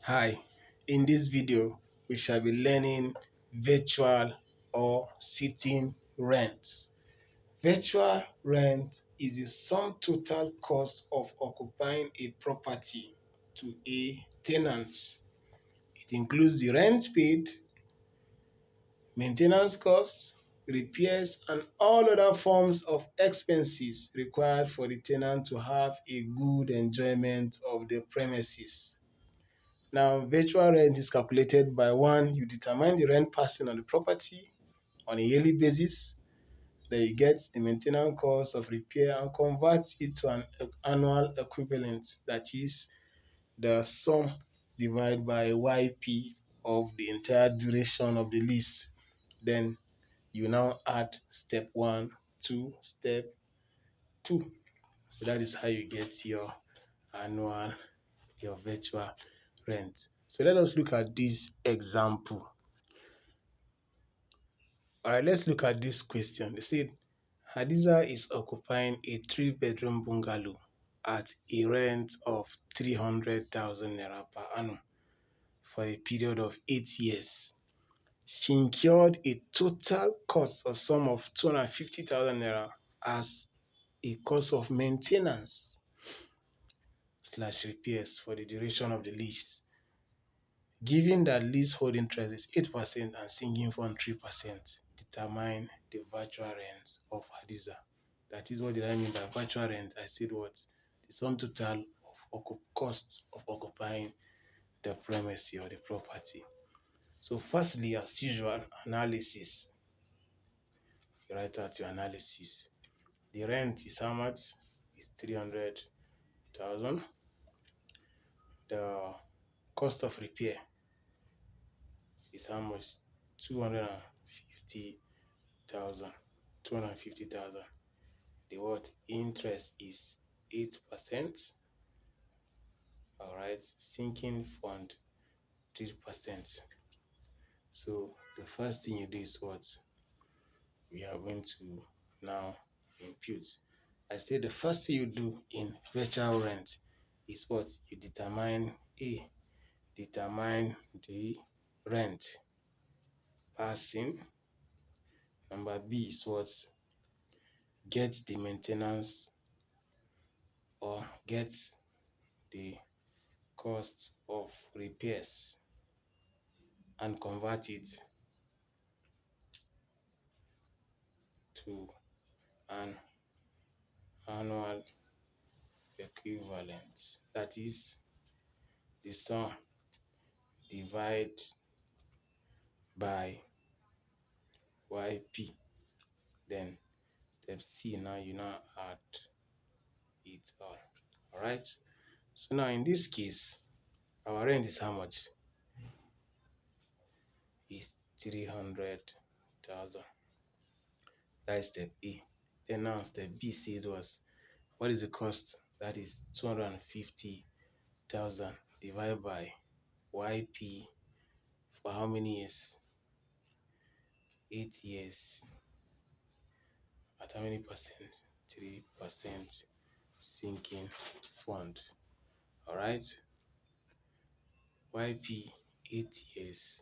Hi, in this video, we shall be learning virtual or sitting rent. Virtual rent is the sum total cost of occupying a property to a tenant. It includes the rent paid, maintenance costs, repairs, and all other forms of expenses required for the tenant to have a good enjoyment of the premises. Now, virtual rent is calculated by one, you determine the rent passing on the property on a yearly basis. Then you get the maintenance cost of repair and convert it to an annual equivalent, that is the sum divided by YP of the entire duration of the lease. Then you now add step one to step two. So that is how you get your annual, your virtual rent. So let us look at this example. All right, let's look at this question. They said Hadiza is occupying a three-bedroom bungalow at a rent of 300,000 naira per annum for a period of 8 years. She incurred a total cost of sum of 250,000 naira as a cost of maintenance slash repairs for the duration of the lease. Given that leasehold interest is 8% and sinking fund 3%, determine the virtual rent of Hadiza. That is, what did I mean by virtual rent? I said what? The sum total of costs of occupying the premise or the property. So firstly, as usual, analysis. You write out your analysis. The rent is how much? It's 300,000. The cost of repair is how much? 250,000. 250,000. The what? Interest is 8%. All right. Sinking fund 3%. So the first thing you do is what? We are going to now impute. I say the first thing you do in virtual rent is what? You determine the rent passing. Number B is what? Get the maintenance or get the cost of repairs and convert it to an annual equivalent. That is the sum divided by YP. Then step C, now you now add it all. All right. So now in this case, our rent is how much? Is 300,000. That is step A. Then now step B said was, what is the cost? That is 250,000 divided by YP for how many years? 8 years. At how many percent? 3% sinking fund. All right. YP 8 years,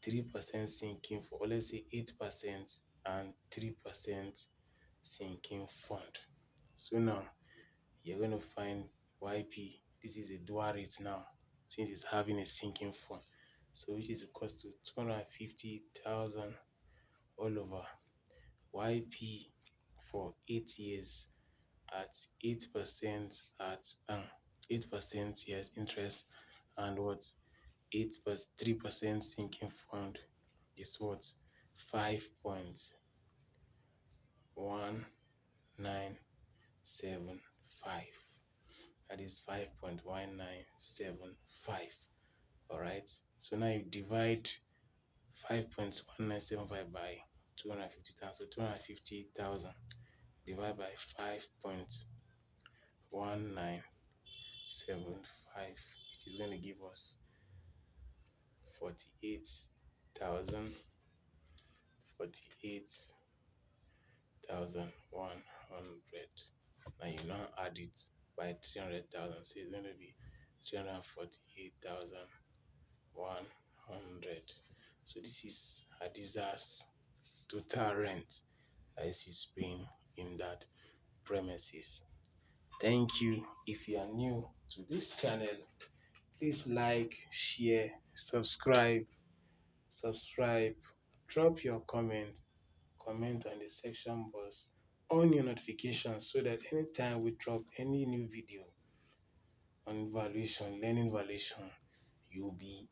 3% sinking for, let's say 8% and 3% sinking fund. So now you're going to find YP. This is a dual rate now, since it's having a sinking fund. So which is equal to 250,000 all over YP for 8 years at 8% at 8% yes interest, and what 3% sinking fund is what 5.1975. That is 5.1975. All right. So now you divide 5.1975 by 250,000. So 250,000 divided by 5.1975, which is going to give us 48,000, 48,100. Now you now add it by 300,000, so it's going to be 348,000 100. So this is Hadiza's total rent that she's paying in that premises. Thank you. If you are new to this channel, please like, share, subscribe, subscribe, drop your comment on the section box on your notifications so that anytime we drop any new video on valuation, learning valuation, you'll be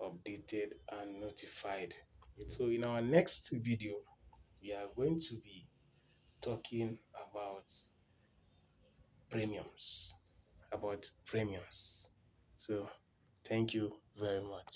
updated and notified. So in our next video, we are going to be talking premiums, about premiums. So thank you very much.